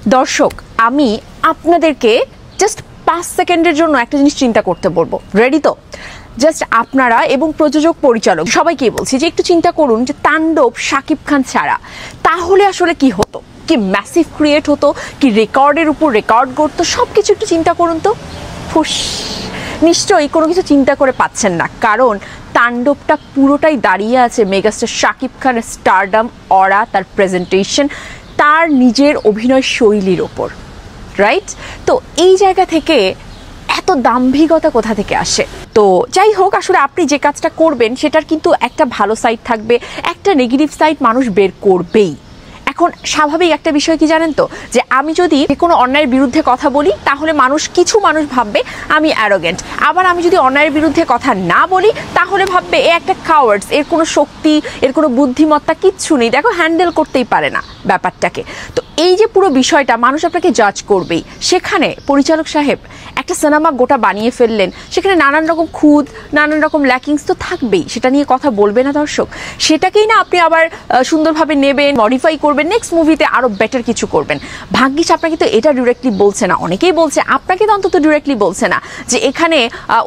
দর্শক, আমি আপনাদেরকে জাস্ট 5 সেকেন্ডের জন্য একটা জিনিস চিন্তা করতে বলবো। রেডি তো? জাস্ট আপনারা এবং প্রযোজক পরিচালক সবাইকেই বলছি যে একটু চিন্তা করুন যে তাণ্ডব শাকিব খান ছাড়া তাহলে আসলে কি হতো, কি ম্যাসিভ ক্রিয়েট হতো, কি রেকর্ডের উপর রেকর্ড করতো, সব কিছু একটু চিন্তা করুন তো। ফুস, নিশ্চয়ই কোনো কিছু চিন্তা করে পাচ্ছেন না, কারণ তাণ্ডবটা পুরোটাই দাঁড়িয়ে আছে মেগাস্টার শাকিব খানের স্টারডাম, অরা, তার প্রেজেন্টেশন, তার নিজের অভিনয় শৈলীর ওপর। রাইট? তো এই জায়গা থেকে এত দাম্ভিকতা কোথা থেকে আসে? তো যাই হোক, আসলে আপনি যে কাজটা করবেন সেটার কিন্তু একটা ভালো সাইড থাকবে, একটা নেগেটিভ সাইড মানুষ বের করবেই। এখন স্বাভাবিক একটা বিষয় কি জানেন তো, যে আমি যদি কোনো অন্যায়ের বিরুদ্ধে কথা বলি তাহলে কিছু মানুষ ভাববে আমি অ্যারোগেন্ট, আবার আমি যদি অন্যায়ের বিরুদ্ধে কথা না বলি তাহলে ভাববে এ একটা কাওয়ার্ডস, এর কোনো শক্তি, এর কোনো বুদ্ধিমত্তা কিচ্ছু নেই, দেখো হ্যান্ডেল করতেই পারে না ব্যাপারটাকে। তো এই যে পুরো বিষয়টা মানুষ আপনাকে জাজ করবেই, সেখানে পরিচালক সাহেব একটা সিনেমা গোটা বানিয়ে ফেললেন, সেখানে নানান রকম খুঁত, নানান রকম ল্যাকিংস তো থাকবেই, সেটা নিয়ে কথা বলবে না দর্শক? সেটাকেই না আপনি আবার সুন্দরভাবে নেবেন, মডিফাই করবেন, নেক্সট মুভিতে আরো বেটার কিছু করবেন। ভাগ্যিস আপনাকে তো এটা ডিরেক্টলি বলছে না, অনেকেই বলছে, আপনাকে তো অন্তত ডিরেক্টলি বলছে না যে এখানে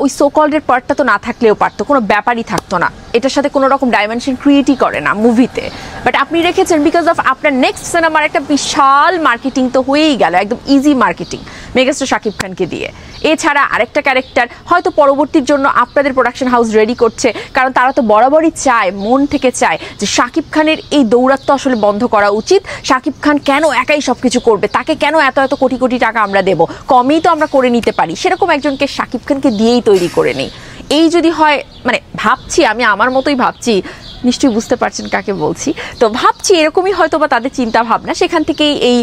ওই সোকল্ডের পার্টটা তো না থাকলেও পারতো, কোনো ব্যাপারই থাকতো না, এটার সাথে কোনো রকম ডাইমেনশন ক্রিয়েটই করে না মুভিতে, বাট আপনি রেখেছেন বিকজ অফ আপনার নেক্সট সিনেমার একটা বিশাল মার্কেটিং তো হয়েই গেল, একদম ইজি মার্কেটিং মেগাস্টার শাকিব খানকে দিয়ে। এছাড়া আরেকটা ক্যারেক্টার হয়তো পরবর্তীর জন্য আপনাদের প্রোডাকশন হাউস রেডি করছে, কারণ তারা তো বরাবরই চায়, মন থেকে চায় যে শাকিব খানের এই দৌরাত্ম্য আসলে বন্ধ করা উচিত। শাকিব খান কেন একাই সবকিছু করবে, তাকে কেন এত এত কোটি কোটি টাকা আমরা দেব, কমেই তো আমরা করে নিতে পারি, সেরকম একজনকে শাকিব খানকে দিয়েই তৈরি করে নেই। এই যদি হয়, মানে ভাবছি, আমি আমার মতোই ভাবছি, নিশ্চয়ই বুঝতে পারছেন কাকে বলছি, তো ভাবছি এরকমই হয়তো বা তাদের চিন্তা ভাবনা, সেখান থেকেই এই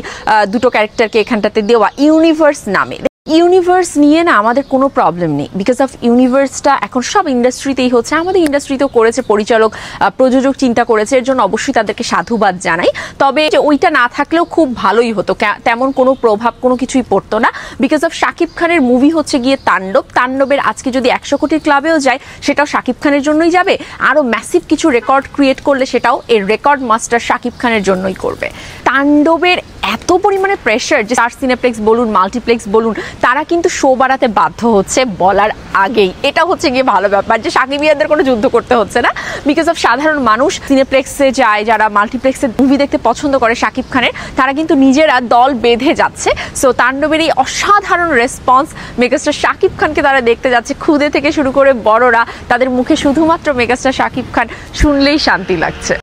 দুটো ক্যারেক্টারকে এখানটাতে দেওয়া ইউনিভার্স নামে। ইউনিভার্স নিয়ে না আমাদের কোনো প্রবলেম নেই, বিকজ অফ ইউনিভার্সটা এখন সব ইন্ডাস্ট্রিতেই হচ্ছে, আমাদের ইন্ডাস্ট্রিতেও করেছে, পরিচালক প্রযোজক চিন্তা করেছে, এর জন্য অবশ্যই তাদেরকে সাধুবাদ জানাই। তবে ওইটা না থাকলেও খুব ভালোই হতো, তেমন কোনো প্রভাব কোনো কিছুই পড়তো না, বিকজ অফ শাকিব খানের মুভি হচ্ছে গিয়ে তাণ্ডব। তাণ্ডবের আজকে যদি 100 কোটির ক্লাবেও যায় সেটাও শাকিব খানের জন্যই যাবে, আরও ম্যাসিভ কিছু রেকর্ড ক্রিয়েট করলে সেটাও এর রেকর্ড মাস্টার শাকিব খানের জন্যই করবে। তাণ্ডবের এত পরিমাণে প্রেশার যে স্টার সিনেপ্লেক্স বলুন, মাল্টিপ্লেক্স বলুন, তারা কিন্তু শো বাড়াতে বাধ্য হচ্ছে বলার আগেই। এটা হচ্ছে গিয়ে ভালো ব্যাপার যে সাকিবিয়ানদের কোনো যুদ্ধ করতে হচ্ছে না, বিকজ অফ সাধারণ মানুষ সিনেপ্লেক্সে যায়, যারা মাল্টিপ্লেক্সে মুভি দেখতে পছন্দ করে শাকিব খানের, তারা কিন্তু নিজেরা দল বেঁধে যাচ্ছে। সো তাণ্ডবের এই অসাধারণ রেসপন্স, মেগাস্টার শাকিব খানকে তারা দেখতে যাচ্ছে, খুদে থেকে শুরু করে বড়রা, তাদের মুখে শুধুমাত্র মেগাস্টার শাকিব খান শুনলেই শান্তি লাগছে।